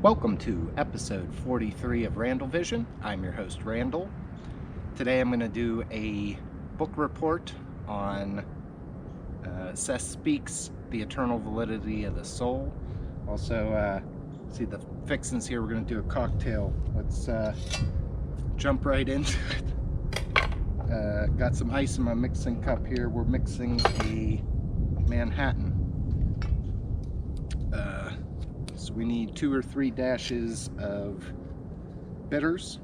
Welcome to episode 43 of Randall Vision. I'm your host, Randall. Today I'm going to do a book report on Seth Speaks, The Eternal Validity of the Soul. Also, see the fixins here, we're going to do a cocktail. Let's jump right into it. Got some ice in my mixing cup here. We're mixing a Manhattan. So we need 2 or 3 dashes of bitters.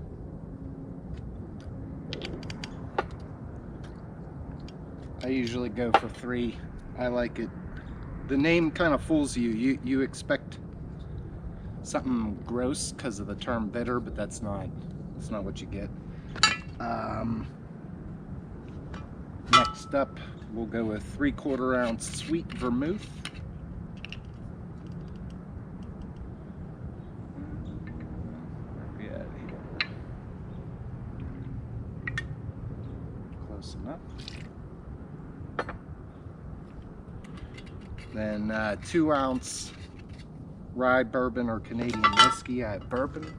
I usually go for 3. I like it. The name kind of fools you. You expect something gross because of the term bitter, but that's not what you get. Next up, we'll go with 3/4 ounce sweet vermouth. Close enough. Then 2 ounce rye bourbon or Canadian whiskey. I have bourbon.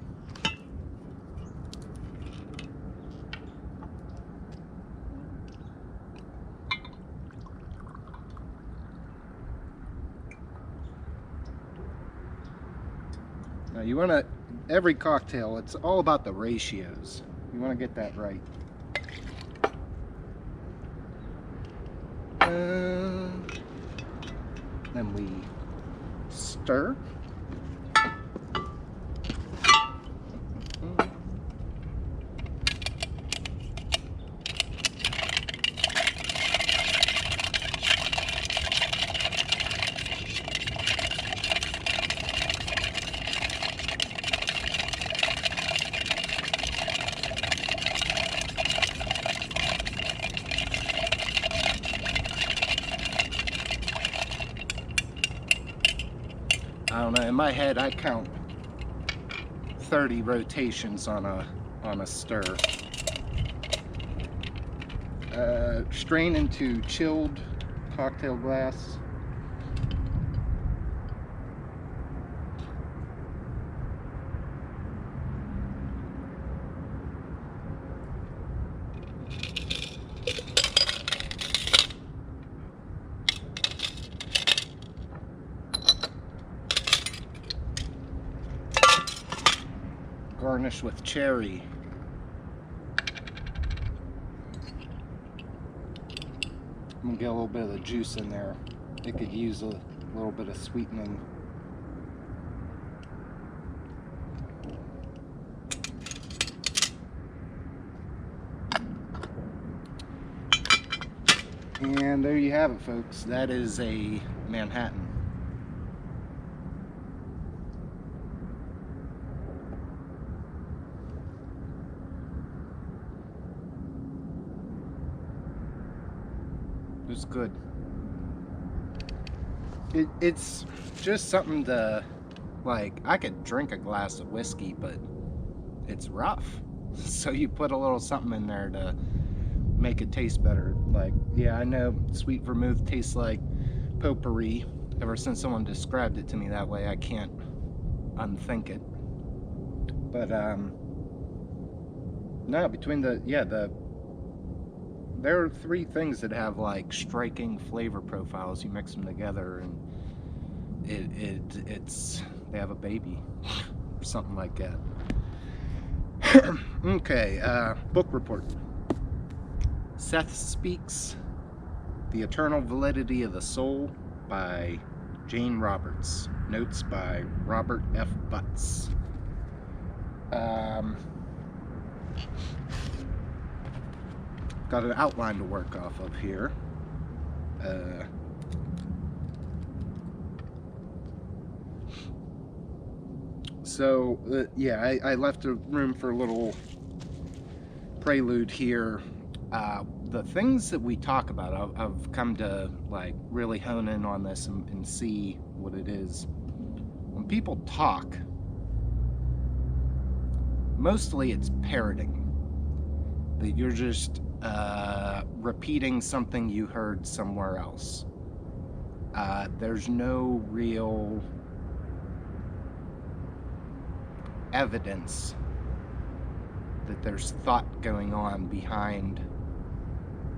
Now you want to, every cocktail, it's all about the ratios. You want to get that right. Then we stir. I don't know, in my head I count 30 rotations on a stir. Strain into chilled cocktail glass. Garnish with cherry. I'm gonna get a little bit of the juice in there. It could use a little bit of sweetening. And there you have it, folks. That is a Manhattan. It was good. It's just something to, like, I could drink a glass of whiskey, but it's rough. So you put a little something in there to make it taste better. Like, yeah, I know sweet vermouth tastes like potpourri. Ever since someone described it to me that way, I can't unthink it. But no, between there are 3 things that have like striking flavor profiles. You mix them together and they have a baby or something like that. Okay, book report. Seth Speaks, The Eternal Validity of the Soul by Jane Roberts. Notes by Robert F. Butts. Got an outline to work off of here. Yeah, I left a room for a little prelude here. The things that we talk about, I've come to like really hone in on this and see what it is. When people talk, mostly it's parroting. That you're just repeating something you heard somewhere else. There's no real evidence that there's thought going on behind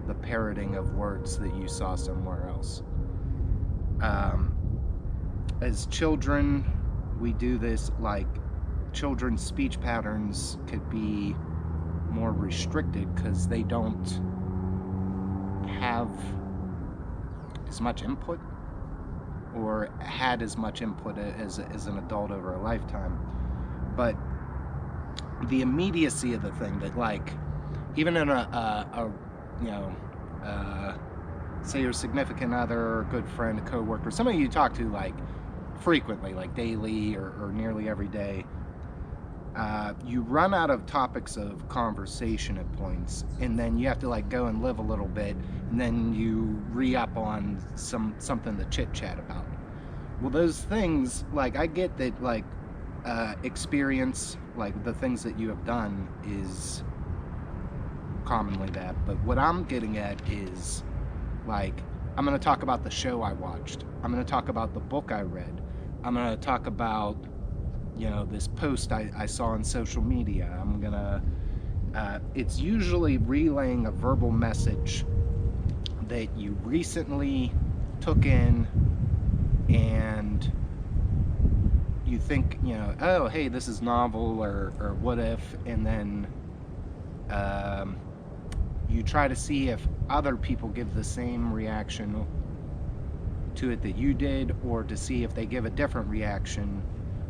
the parroting of words that you saw somewhere else. As children, we do this, like, children's speech patterns could be more restricted because they don't have as much input, or had as much input as an adult over a lifetime. But the immediacy of the thing, that, like, even in a say your significant other, or good friend, a coworker, somebody you talk to, like, frequently, like daily or nearly every day, you run out of topics of conversation at points, and then you have to, like, go and live a little bit, and then you re-up on something to chit-chat about. Well, those things, like, I get that, like, experience, like the things that you have done, is commonly that, but what I'm getting at is, like, I'm going to talk about the show I watched, I'm going to talk about the book I read, I'm going to talk about, you know, this post I saw on social media. I'm going to it's usually relaying a verbal message that you recently took in, and you think, you know, oh, hey, this is novel, or what if, and then you try to see if other people give the same reaction to it that you did, or to see if they give a different reaction,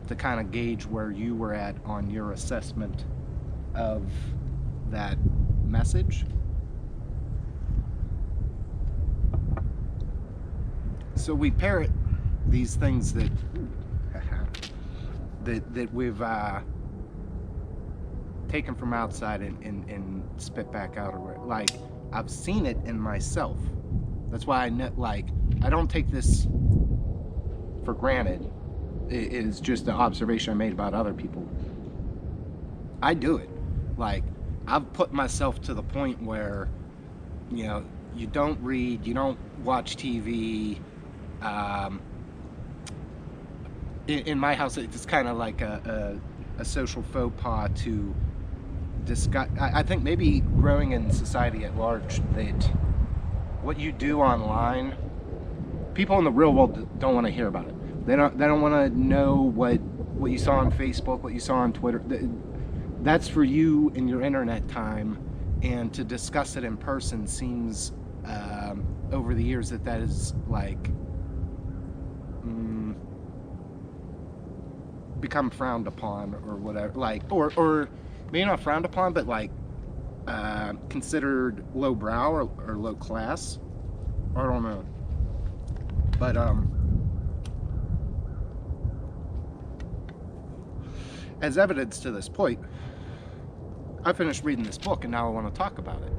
to kind of gauge where you were at on your assessment of that message. So we parrot these things that that we've taken from outside and spit back out, or, like, I've seen it in myself. That's why I know, like, I don't take this for granted. It is just an observation I made about other people. I do it. Like, I've put myself to the point where, you know, you don't read, you don't watch TV. In my house, it's kind of like a social faux pas to discuss. I think maybe growing in society at large, that what you do online, people in the real world don't want to hear about it. They don't want to know what you saw on Facebook, what you saw on Twitter. That's for you in your internet time, and to discuss it in person seems, over the years, that is, like, become frowned upon, or whatever, like, or maybe not frowned upon, but, like, considered lowbrow, or low class. I don't know, but as evidence to this point, I finished reading this book, and now I want to talk about it.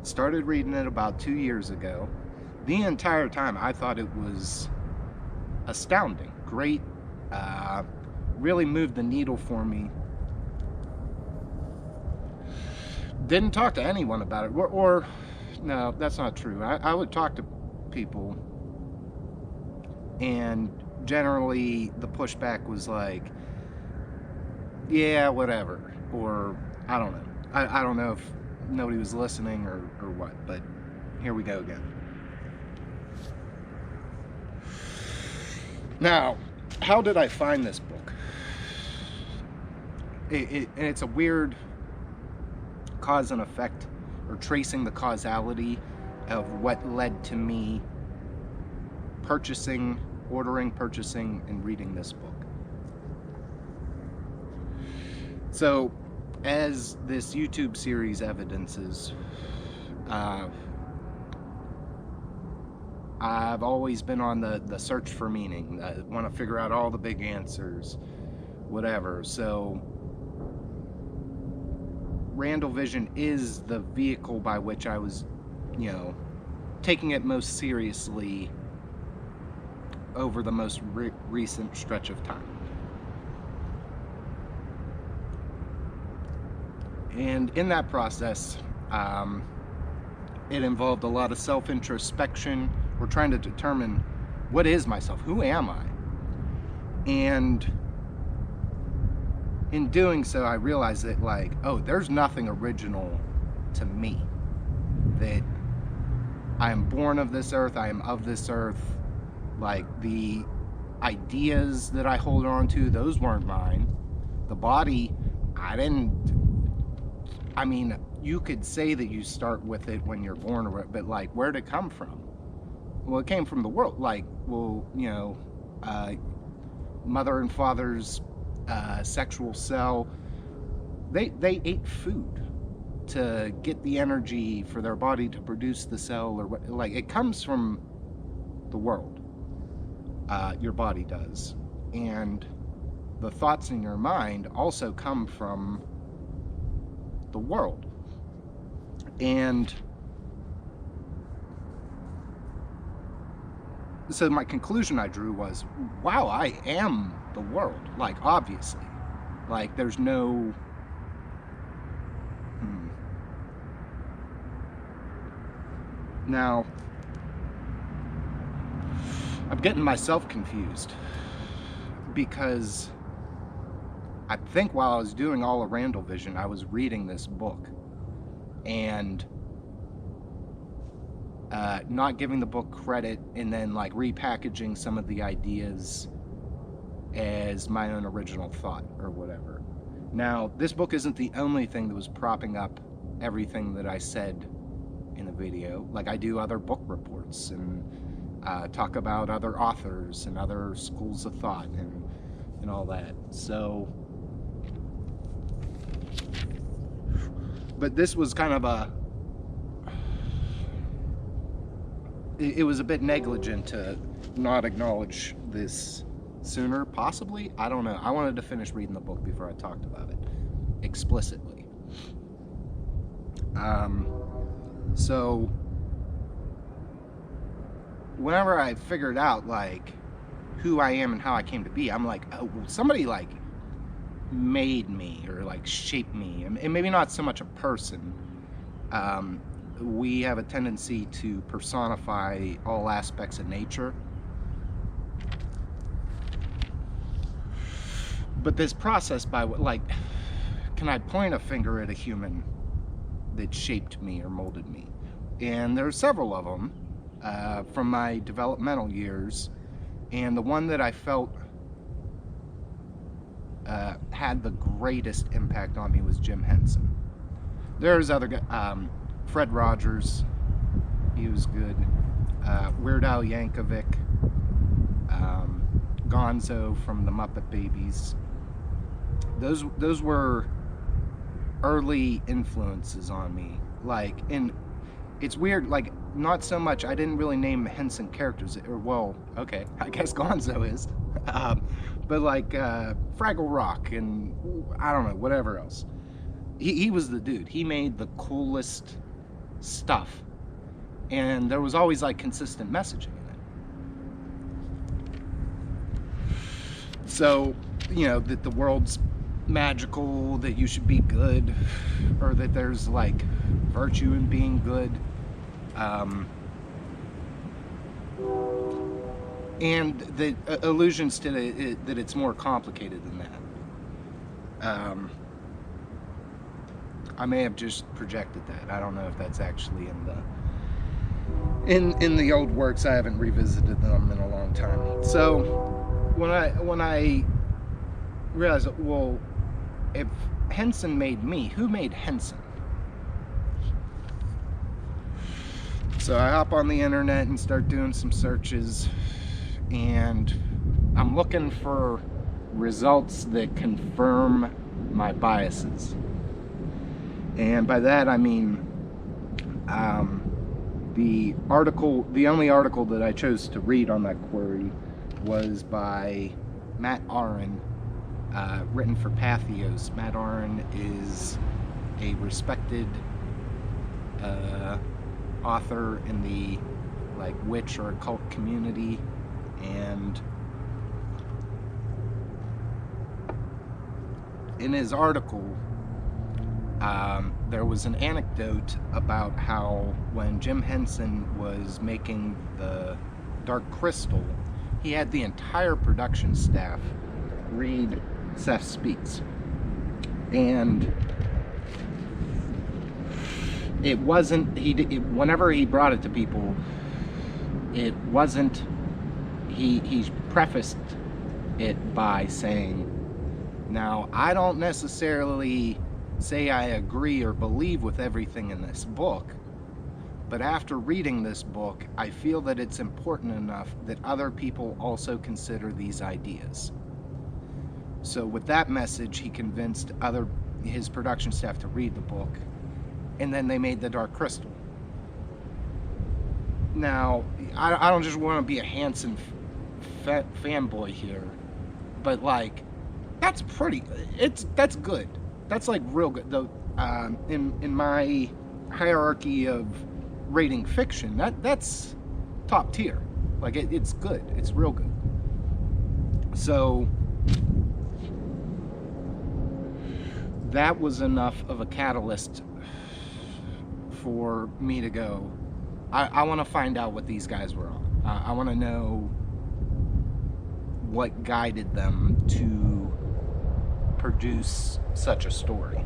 Started reading it about 2 years ago. The entire time I thought it was astounding, great, really moved the needle for me. Didn't talk to anyone about it, or no, that's not true. I would talk to people, and generally the pushback was like, yeah, whatever, or I don't know. I don't know if nobody was listening or what, but here we go again. Now, how did I find this book? And it's a weird cause and effect, or tracing the causality of what led to me ordering, purchasing, and reading this book. So, as this YouTube series evidences, I've always been on the search for meaning. I want to figure out all the big answers, whatever. So, Randall Vision is the vehicle by which I was, you know, taking it most seriously over the most recent stretch of time. And in that process, it involved a lot of self-introspection. We're trying to determine, what is myself? Who am I? And in doing so, I realized that, like, oh, there's nothing original to me. That I am born of this earth, I am of this earth. Like, the ideas that I hold on to, those weren't mine. The body, I mean, you could say that you start with it when you're born, but, like, where'd it come from? Well, it came from the world. Like, well, mother and father's sexual cell, they ate food to get the energy for their body to produce the cell, or what. Like, it comes from the world. Your body does. And the thoughts in your mind also come from the world. And so my conclusion I drew was, wow, I am the world. Like, obviously. Like, there's no... Now, I'm getting myself confused, because I think while I was doing all of Randall Vision, I was reading this book and not giving the book credit, and then, like, repackaging some of the ideas as my own original thought or whatever. Now, this book isn't the only thing that was propping up everything that I said in the video. Like, I do other book reports and talk about other authors and other schools of thought and all that. So, but this was kind of it was a bit negligent to not acknowledge this sooner, possibly. I don't know. I wanted to finish reading the book before I talked about it explicitly. So whenever I figured out, like, who I am and how I came to be, I'm like, oh, well, somebody, like, made me, or, like, shaped me. And maybe not so much a person. We have a tendency to personify all aspects of nature. But this process by, like, can I point a finger at a human that shaped me or molded me? And there are several of them from my developmental years, and the one that I felt had the greatest impact on me was Jim Henson. There's other guys, Fred Rogers, he was good, Weird Al Yankovic, Gonzo from the Muppet Babies. Those were early influences on me. Like, and it's weird, like, not so much, I didn't really name Henson characters, or, well, okay, I guess Gonzo is, but, like, Fraggle Rock, and I don't know, whatever else. He was the dude. He made the coolest stuff, and there was always, like, consistent messaging in it. So, you know, that the world's magical, that you should be good, or that there's, like, virtue in being good, and the allusions to that it's more complicated than that. I may have just projected that. I don't know if that's actually in the old works. I haven't revisited them in a long time. So when I realized, well, if Henson made me, who made Henson? So I hop on the internet and start doing some searches, and I'm looking for results that confirm my biases. And by that I mean the only article that I chose to read on that query was by Matt Aron, written for Pathos. Matt Aron is a respected author in the, like, witch or occult community, and in his article there was an anecdote about how when Jim Henson was making the Dark Crystal, he had the entire production staff read Seth Speaks. And it wasn't, whenever he brought it to people, it wasn't, he prefaced it by saying, now, I don't necessarily say I agree or believe with everything in this book, but after reading this book, I feel that it's important enough that other people also consider these ideas. So with that message, he convinced his production staff to read the book, and then they made the Dark Crystal. Now, I don't just want to be a Hanson fanboy here, but like, that's good. That's like real good. Though, in my hierarchy of rating fiction, that's top tier. Like it's good. It's real good. So that was enough of a catalyst for me to go, I want to find out what these guys were on. I want to know what guided them to produce such a story.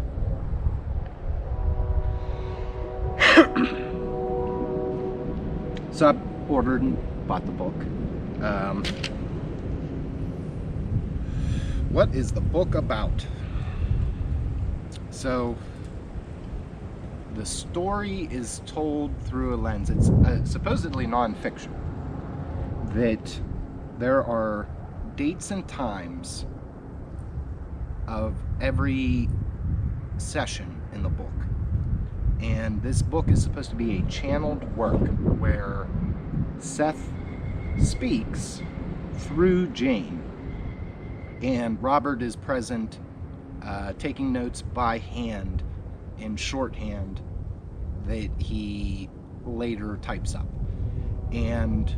So I ordered and bought the book. What is the book about? So the story is told through a lens. It's supposedly nonfiction. That there are dates and times of every session in the book. And this book is supposed to be a channeled work where Seth speaks through Jane. And Robert is present, taking notes by hand in shorthand that he later types up. And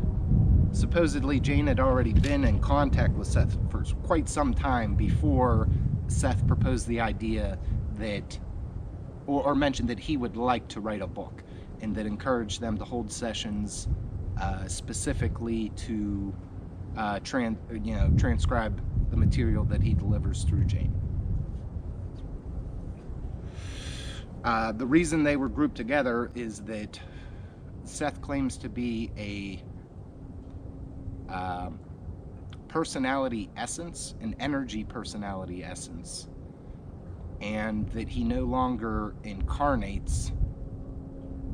supposedly Jane had already been in contact with Seth for quite some time before Seth proposed the idea that, or mentioned that he would like to write a book, and that encouraged them to hold sessions specifically to transcribe the material that he delivers through Jane. The reason they were grouped together is that Seth claims to be a personality essence, an energy personality essence, and that he no longer incarnates,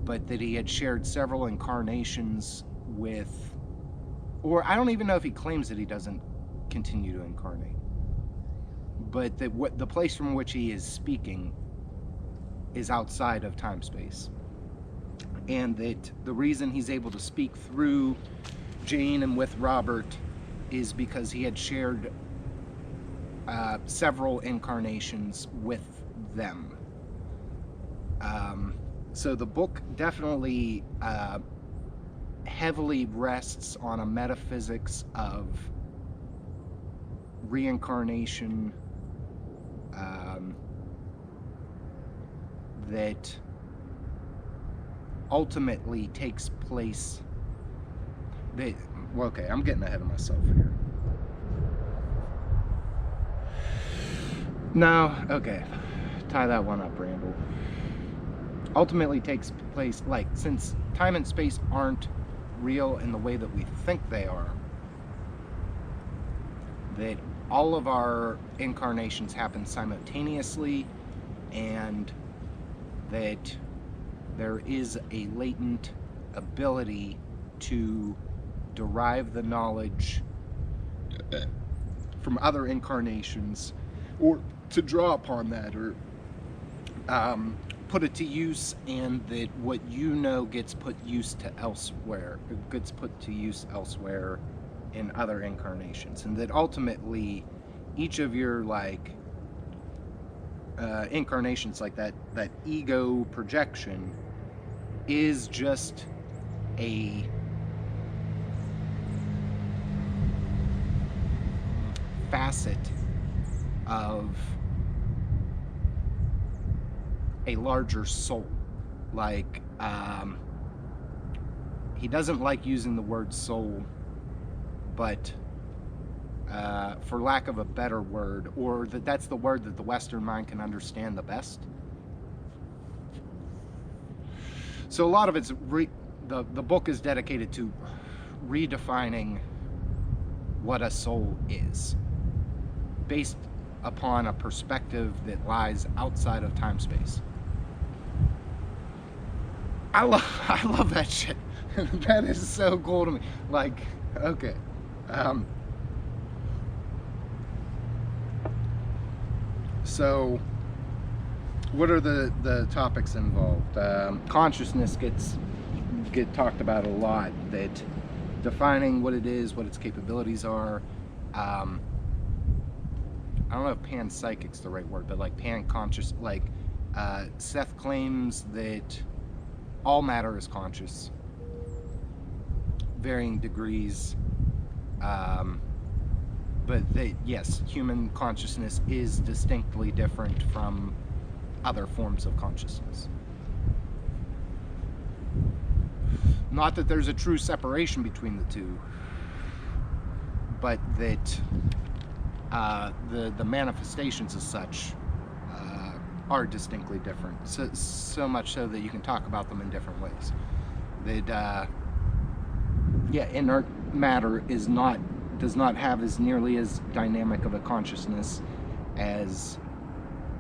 but that he had shared several incarnations with, or I don't even know if he claims that he doesn't continue to incarnate, but that what the place from which he is speaking is outside of time-space, and that the reason he's able to speak through Jane and with Robert is because he had shared several incarnations with them. So the book definitely heavily rests on a metaphysics of reincarnation that ultimately takes place. Well, okay, I'm getting ahead of myself here. No, okay, tie that one up, Randall. Ultimately takes place, like, since time and space aren't real in the way that we think they are, that all of our incarnations happen simultaneously, and that there is a latent ability to derive the knowledge from other incarnations, or to draw upon that, or put it to use, and that what you know gets put to use elsewhere in other incarnations, and that ultimately each of your incarnations, like that ego projection, is just a facet of a larger soul. Like, he doesn't like using the word soul, but for lack of a better word, or that's the word that the Western mind can understand the best. So a lot of it's the book is dedicated to redefining what a soul is, based upon a perspective that lies outside of time-space. I love that shit. That is so cool to me. Like, okay. So, what are the topics involved? Consciousness get talked about a lot. That defining what it is, what its capabilities are. I don't know if panpsychic's the right word, but like pan-conscious. Like Seth claims that all matter is conscious, varying degrees. But yes, human consciousness is distinctly different from other forms of consciousness. Not that there's a true separation between the two, but that the manifestations as such are distinctly different. So much so that you can talk about them in different ways. That inert matter does not have as nearly as dynamic of a consciousness as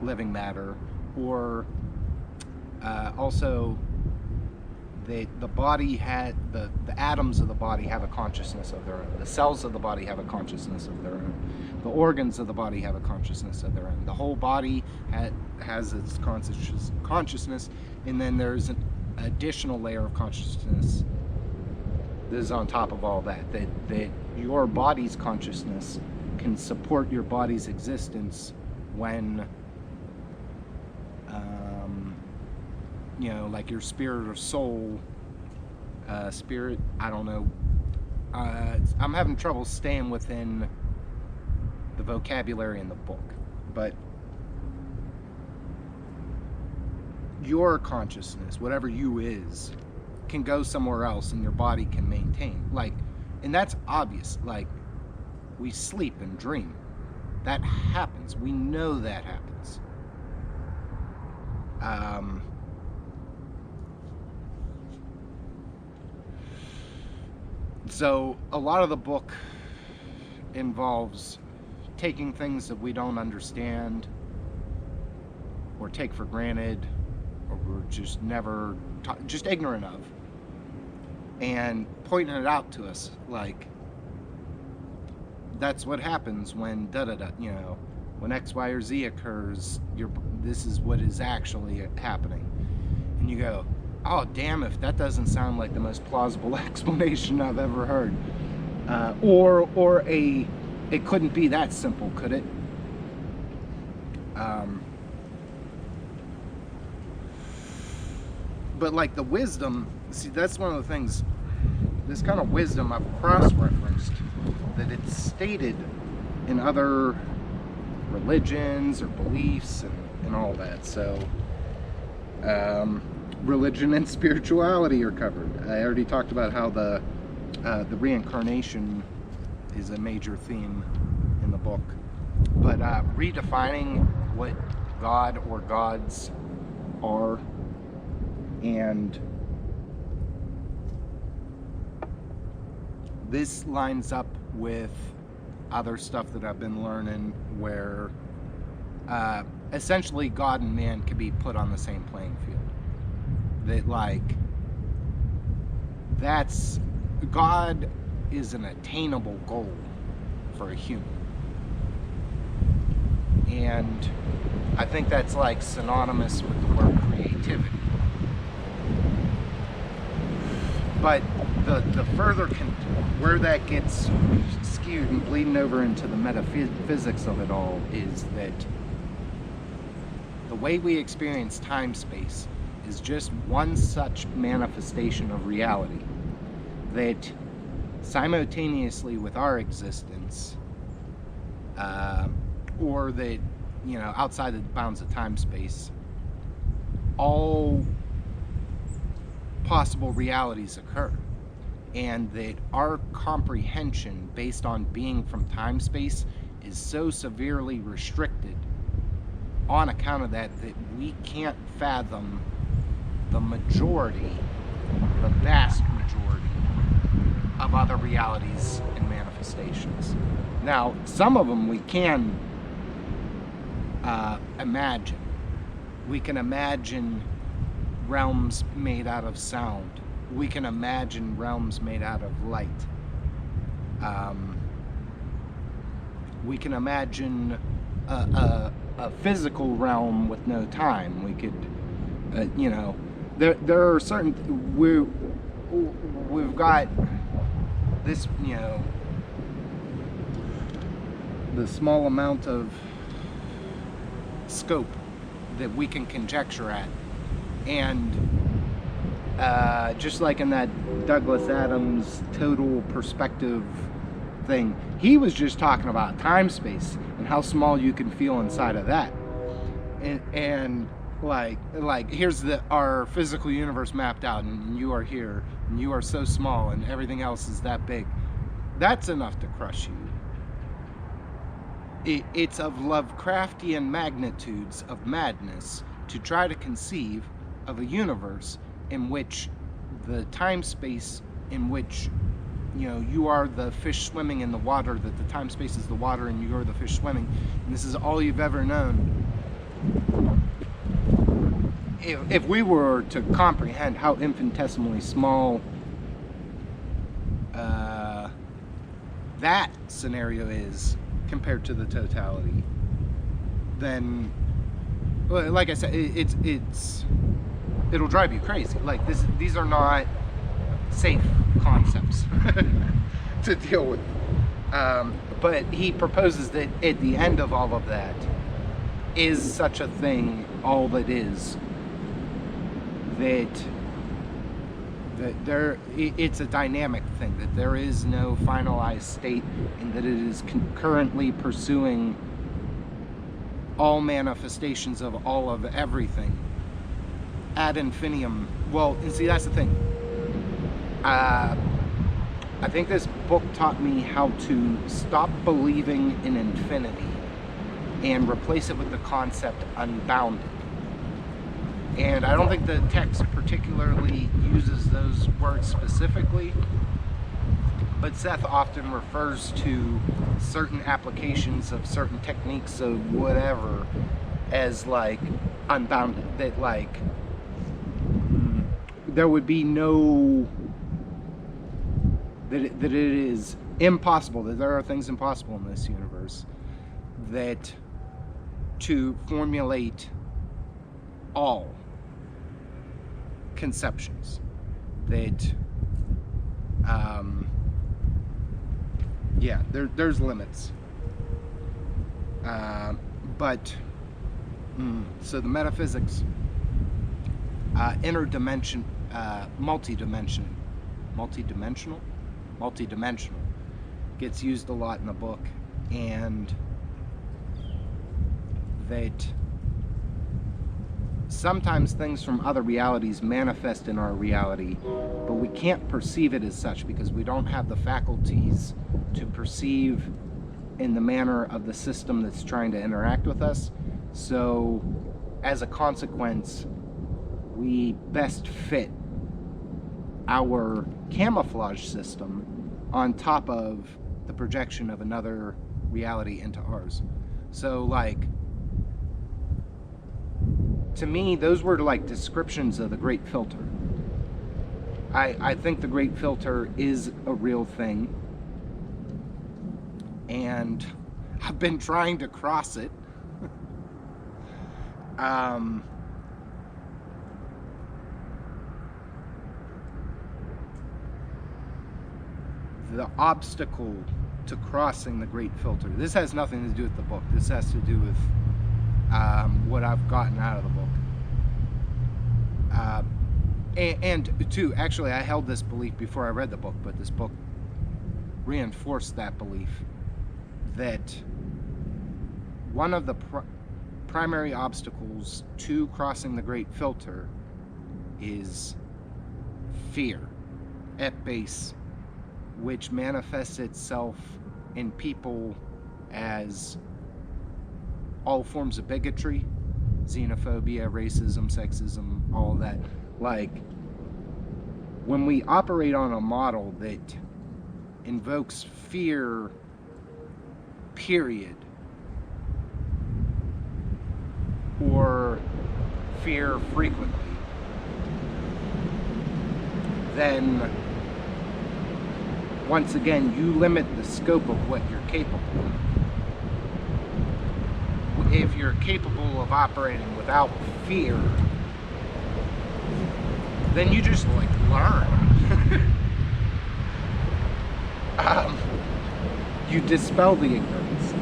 living matter, or also the body had the atoms of the body have a consciousness of their own. The cells of the body have a consciousness of their own. The organs of the body have a consciousness of their own. The whole body has its consciousness, and then there's an additional layer of consciousness that is on top of all that. That your body's consciousness can support your body's existence when like your spirit or soul, spirit, I don't know. I'm having trouble staying within the vocabulary in the book, but your consciousness, whatever you is, can go somewhere else and your body can maintain. Like, and that's obvious. Like, we sleep and dream. That happens. We know that happens. So a lot of the book involves taking things that we don't understand or take for granted, or we're just never just ignorant of, and pointing it out to us, like, that's what happens when when X, Y, or Z occurs. This is what is actually happening, and you go, oh damn, if that doesn't sound like the most plausible explanation I've ever heard, it couldn't be that simple, could it? But like the wisdom, see, that's one of the things, this kind of wisdom I've cross-referenced, that it's stated in other religions or beliefs and all that. So religion and spirituality are covered. I already talked about how the reincarnation is a major theme in the book, but redefining what God or gods are, and this lines up with other stuff that I've been learning, where essentially God and man can be put on the same playing field. That, like, God is an attainable goal for a human, and I think that's like synonymous with the word creativity. But the further where that gets skewed and bleeding over into the metaphysics of it all is that the way we experience time-space is just one such manifestation of reality, that simultaneously with our existence, or that, outside the bounds of time-space, all possible realities occur. and that our comprehension based on being from time space is so severely restricted on account of that we can't fathom the majority, the vast majority of other realities and manifestations. Now, some of them we can imagine. We can imagine realms made out of sound. We can imagine realms made out of light. We can imagine a physical realm with no time. We could, there are certain, we've got this, the small amount of scope that we can conjecture at. And just like in that Douglas Adams total perspective thing, he was just talking about time space and how small you can feel inside of that. And like here's our physical universe mapped out, and you are here, and you are so small, and everything else is that big. That's enough to crush you. It's of Lovecraftian magnitudes of madness to try to conceive of a universe in which the time space in which you are the fish swimming in the water, that the time space is the water and you're the fish swimming, and this is all you've ever known. If we were to comprehend how infinitesimally small that scenario is compared to the totality, then, like I said, it'll drive you crazy. Like these are not safe concepts to deal with. But he proposes that at the end of all of that is such a thing, all that is, that it's a dynamic thing, that there is no finalized state, and that it is concurrently pursuing all manifestations of all of everything ad infinitum. Well, and see, that's the thing. I think this book taught me how to stop believing in infinity and replace it with the concept unbounded. And I don't think the text particularly uses those words specifically, but Seth often refers to certain applications of certain techniques of whatever as like unbounded, that like there would be no, that it is impossible, that there are things impossible in this universe, that to formulate all conceptions, that there's limits, but so the metaphysics, interdimension, multidimensional gets used a lot in the book, and that sometimes things from other realities manifest in our reality, but we can't perceive it as such because we don't have the faculties to perceive in the manner of the system that's trying to interact with us. So as a consequence, we best fit our camouflage system on top of the projection of another reality into ours. So like, to me, those were like descriptions of the Great Filter. I think the Great Filter is a real thing, and I've been trying to cross it. The obstacle to crossing the Great Filter. This has nothing to do with the book. This has to do with what I've gotten out of the book. And two, actually, I held this belief before I read the book, but this book reinforced that belief, that one of the primary obstacles to crossing the Great Filter is fear at base which manifests itself in people as all forms of bigotry, xenophobia, racism, sexism, all that. Like, when we operate on a model that invokes fear, period, or fear frequently, then once again you limit the scope of what you're capable of. If you're capable of operating without fear, then you just like learn. You dispel the ignorance.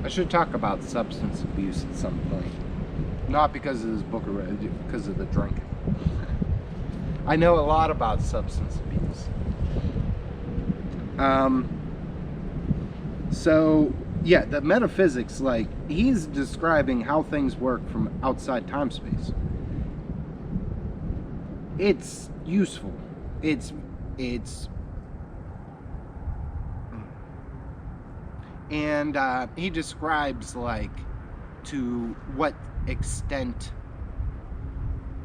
I should talk about substance abuse at some point. Not because of this book, because of the drinking. I know a lot about substance abuse. So, yeah, the metaphysics, like, he's describing how things work from outside time-space. It's useful. And he describes, like, to what extent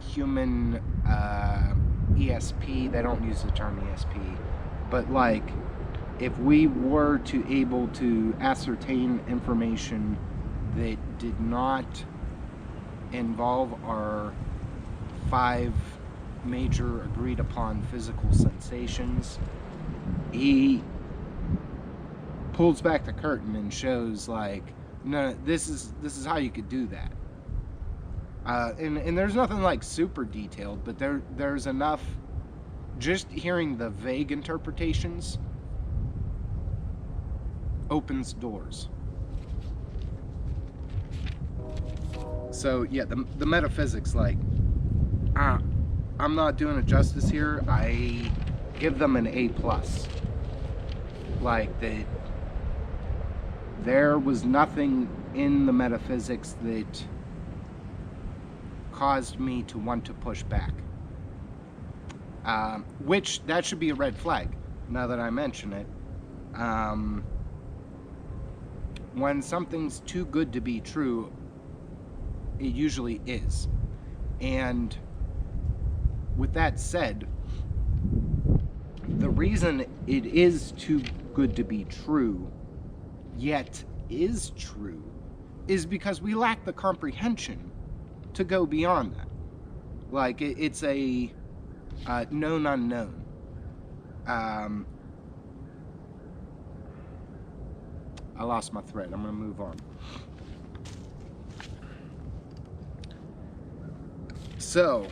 human ESP, they don't use the term ESP, but like, if we were to able to ascertain information that did not involve our 5 major agreed upon physical sensations, he pulls back the curtain and shows, like, no, this is how you could do that. And there's nothing like super detailed, but there's enough. Just hearing the vague interpretations opens doors. So yeah, the metaphysics, like, I'm not doing it justice here. I give them an A+. Like, there was nothing in the metaphysics that caused me to want to push back. Which, that should be a red flag, now that I mention it. When something's too good to be true, it usually is. And with that said, the reason it is too good to be true, yet is true, is because we lack the comprehension to go beyond that. Like, it's a known unknown. I lost my thread. I'm going to move on. So,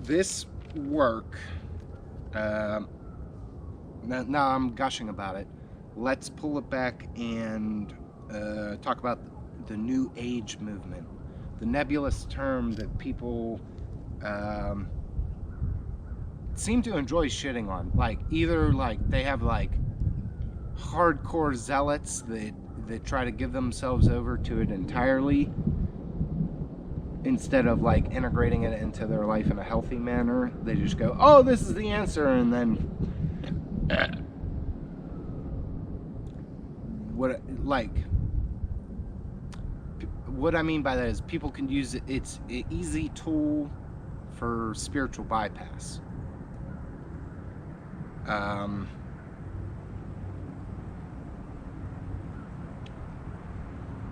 this work, now I'm gushing about it. Let's pull it back and talk about the New Age movement. The nebulous term that people seem to enjoy shitting on. Like, either like they have like hardcore zealots that try to give themselves over to it entirely instead of like integrating it into their life in a healthy manner. They just go, oh, this is the answer, and then what I mean by that is people can use it. It's an easy tool for spiritual bypass.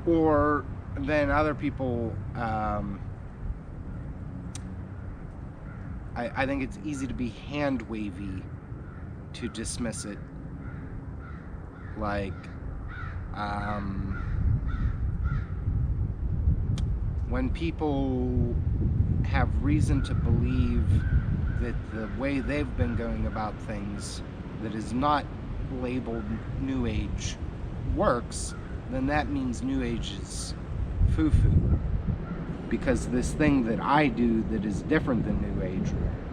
Or then other people, I think it's easy to be hand-wavy to dismiss it. Like, when people have reason to believe that the way they've been going about things that is not labeled New Age works, then that means New Age is foo-foo. Because this thing that I do that is different than New Age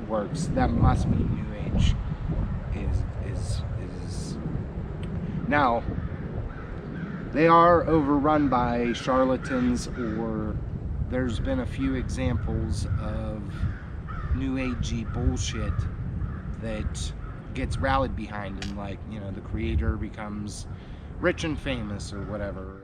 works, that must mean New Age is Now, they are overrun by charlatans, or there's been a few examples of new agey bullshit that gets rallied behind, and like, you know, the creator becomes rich and famous or whatever.